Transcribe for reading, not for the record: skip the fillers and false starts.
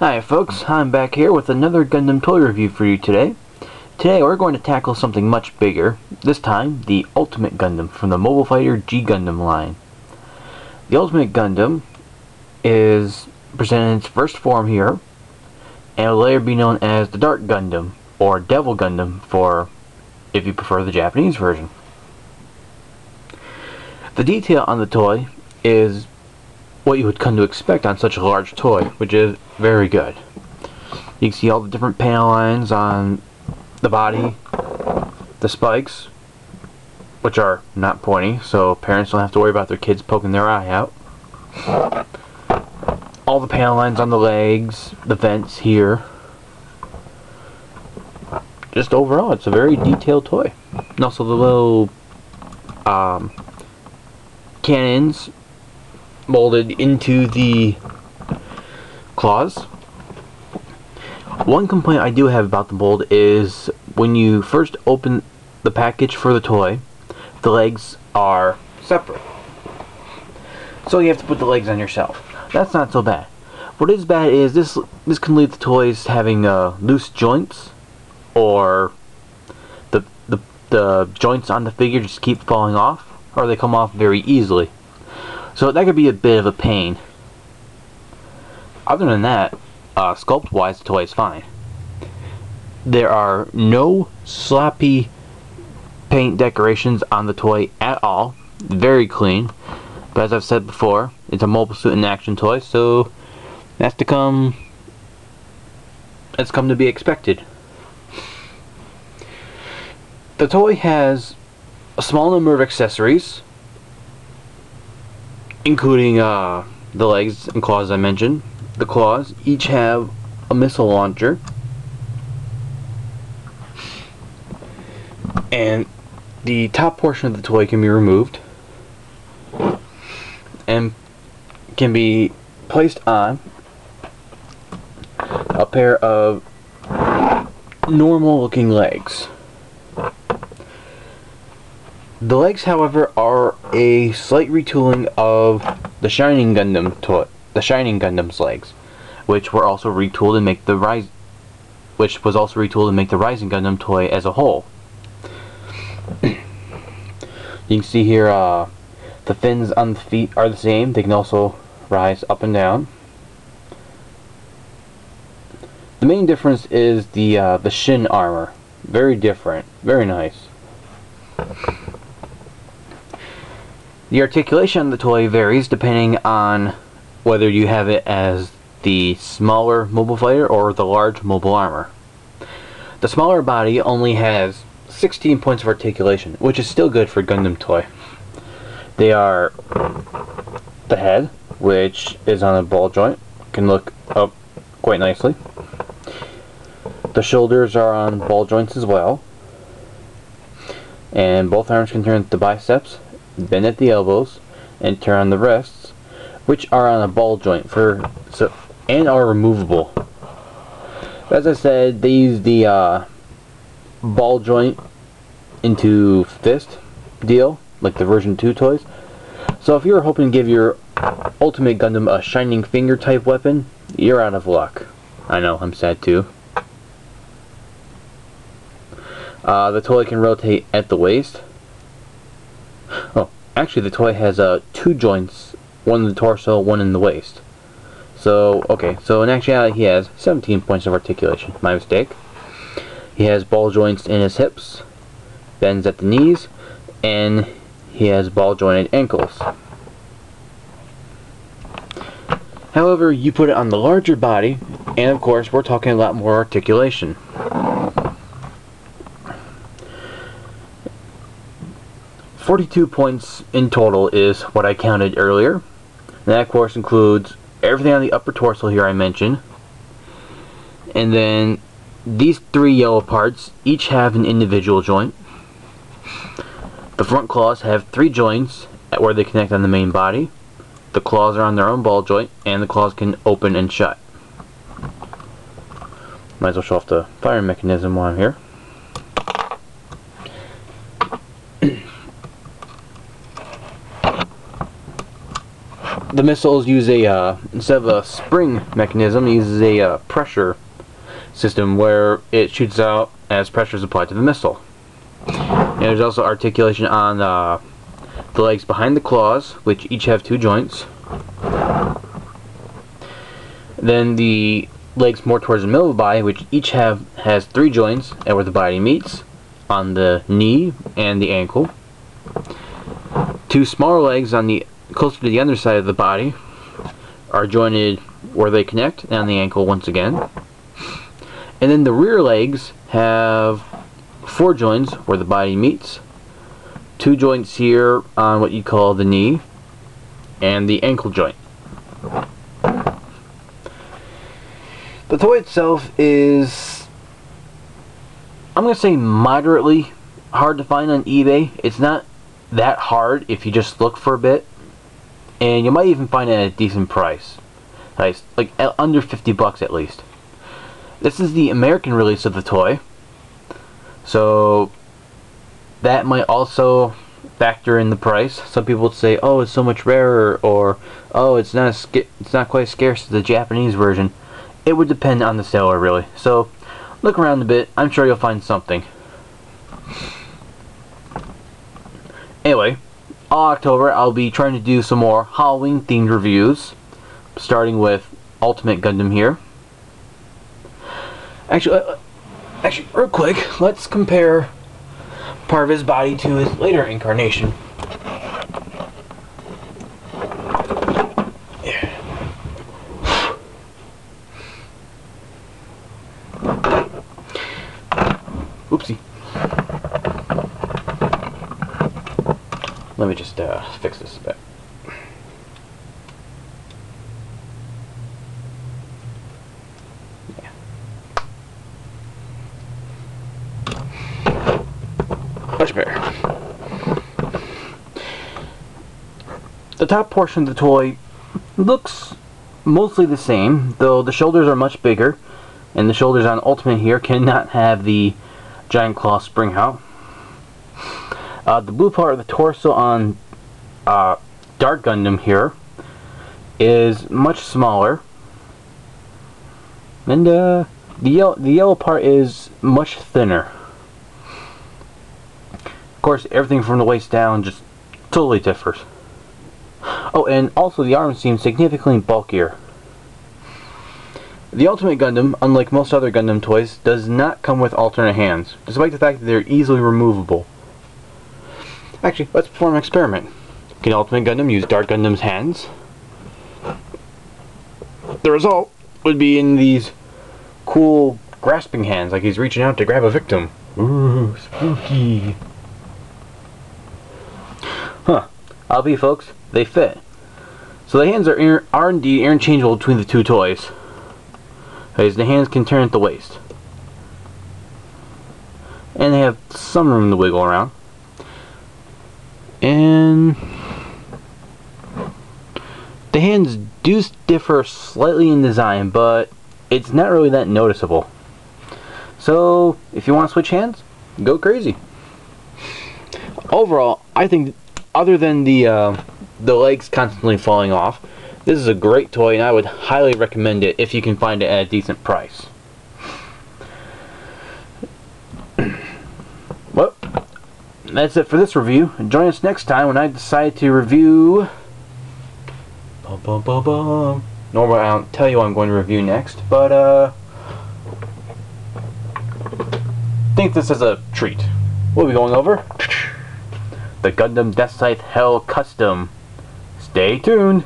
Hi folks, I'm back here with another Gundam toy review for you today. Today we're going to tackle something much bigger, this time the Ultimate Gundam from the Mobile Fighter G Gundam line. The Ultimate Gundam is presented in its first form here, and will later be known as the Dark Gundam, or Devil Gundam for if you prefer the Japanese version. The detail on the toy is what you would come to expect on such a large toy, which is very good. You can see all the different panel lines on the body, the spikes, which are not pointy, so parents don't have to worry about their kids poking their eye out. All the panel lines on the legs, the vents here. Just overall, it's a very detailed toy. And also the little cannons molded into the claws. One complaint I do have about the mold is when you first open the package for the toy, the legs are separate. So you have to put the legs on yourself. That's not so bad. What is bad is this can lead to toys having loose joints, or the joints on the figure just keep falling off, or they come off very easily. So that could be a bit of a pain. Other than that, sculpt-wise, the toy is fine. There are no sloppy paint decorations on the toy at all. Very clean. But as I've said before, it's a mobile suit in action toy, so that's come to be expected. The toy has a small number of accessories, including the legs and claws I mentioned. The claws each have a missile launcher, and the top portion of the toy can be removed and can be placed on a pair of normal looking legs. The legs, however, are a slight retooling of the Shining Gundam toy, the Shining Gundam's legs, which was also retooled to make the Rising Gundam toy as a whole. You can see here the fins on the feet are the same. They can also rise up and down. The main difference is the shin armor. Very different, very nice. The articulation on the toy varies depending on whether you have it as the smaller mobile fighter or the large mobile armor. The smaller body only has 16 points of articulation, which is still good for a Gundam toy. They are the head, which is on a ball joint, can look up quite nicely. The shoulders are on ball joints as well. And both arms can turn at the biceps, bend at the elbows, and turn on the wrists, which are on a ball joint and are removable. As I said, they use the ball joint into fist deal, like the version 2 toys. So if you're hoping to give your Ultimate Gundam a shining finger type weapon, you're out of luck. I know, I'm sad too. The toy can rotate at the waist. Oh, actually the toy has 2 joints, one in the torso, one in the waist. So, okay, so in actuality he has 17 points of articulation. My mistake. He has ball joints in his hips, bends at the knees, and he has ball jointed ankles. However, you put it on the larger body, and of course we're talking a lot more articulation. "42 points in total is what I counted earlier. And that of course includes everything on the upper torso here I mentioned. And then these 3 yellow parts each have an individual joint. The front claws have 3 joints where they connect on the main body. The claws are on their own ball joint, and the claws can open and shut. Might as well show off the firing mechanism while I'm here. the missiles use a, instead of a spring mechanism, it uses a pressure system where it shoots out as pressure is applied to the missile. And there's also articulation on the legs behind the claws, which each have 2 joints. Then the legs more towards the middle of the body, which each has 3 joints, and where the body meets, on the knee and the ankle. 2 smaller legs on the closer to the underside of the body are jointed where they connect, and on the ankle once again. And then the rear legs have 4 joints where the body meets, 2 joints here on what you call the knee, and the ankle joint. The toy itself is, I'm going to say, moderately hard to find on eBay. It's not that hard if you just look for a bit, and you might even find it at a decent price, like under 50 bucks at least. This is the American release of the toy, so that might also factor in the price. Some people would say, oh, it's so much rarer, or oh, it's not quite as scarce as the Japanese version. It would depend on the seller, really. So look around a bit, I'm sure you'll find something. Anyway, all October I'll be trying to do some more Halloween themed reviews, starting with Ultimate Gundam here. Actually, real quick, let's compare part of his body to his later incarnation. Oopsie. Let me just fix this a bit. Yeah. Much better. The top portion of the toy looks mostly the same, though the shoulders are much bigger, and the shoulders on Ultimate here cannot have the giant claw spring out. The blue part of the torso on Dark Gundam here is much smaller, and the yellow part is much thinner. Of course, everything from the waist down just totally differs. Oh, and also the arms seem significantly bulkier. The Ultimate Gundam, unlike most other Gundam toys, does not come with alternate hands, despite the fact that they're easily removable. Actually, let's perform an experiment. Can Ultimate Gundam use Dark Gundam's hands? The result would be in these cool grasping hands, like he's reaching out to grab a victim. Ooh, spooky. Huh. I'll be, folks, they fit. So the hands are indeed interchangeable between the 2 toys, as the hands can turn at the waist. And they have some room to wiggle around. And the hands do differ slightly in design, but it's not really that noticeable. So if you want to switch hands, go crazy. Overall, I think, other than the legs constantly falling off, this is a great toy, and I would highly recommend it if you can find it at a decent price. Well, that's it for this review. Join us next time when I decide to review... Normally I don't tell you what I'm going to review next, but think this is a treat. We'll be going over the Gundam Death Scythe Hell Custom. Stay tuned!